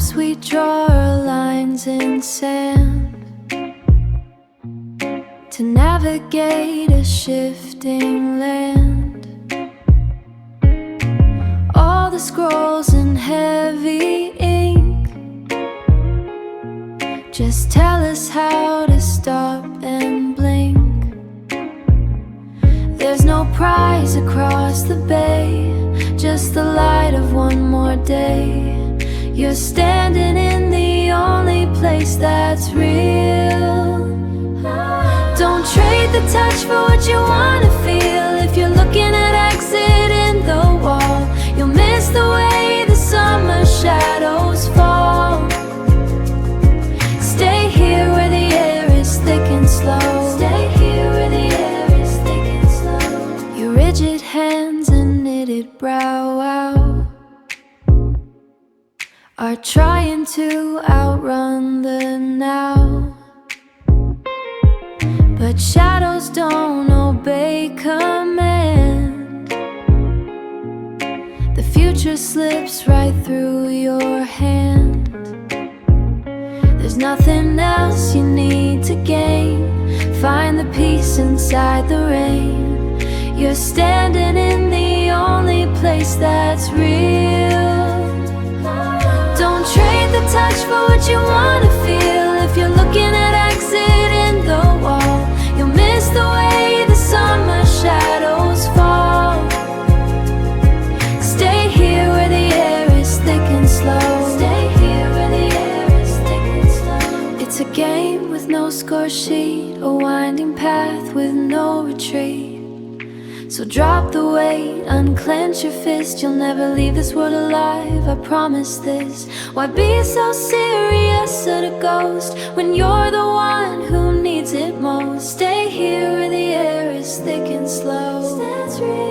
maps, we draw our lines in sand to navigate a shifting land. All the scrolls in heavy ink just tell us how to stop and blink. There's no prize across the bay, just the light of one more day. You're standing in the only place that's real. Don't trade the touch for what you wanna feel. If you're looking at exit in the wall, you'll miss the way the summer shadows fall. Stay here where the air is thick and slow. Stay here where the air is thick and slow. Your rigid hands and knitted brow are trying to outrun the now. But shadows don't obey command. The future slips right through your hand. There's nothing else you need to gain. Find the peace inside the rain. You're standing in the only place that's real. Don't trade the touch for what you wanna feel. If you're looking at exit in the wall, you'll miss the way the summer shadows fall. Stay here where the air is thick and slow. Stay here where the air is thick and slow. It's a game with no score sheet, a winding path with no retreat. So drop the weight, unclench your fist. You'll never leave this world alive, I promise this. Why be so serious at a ghost when you're the one who needs it most? Stay here where the air is thick and slow.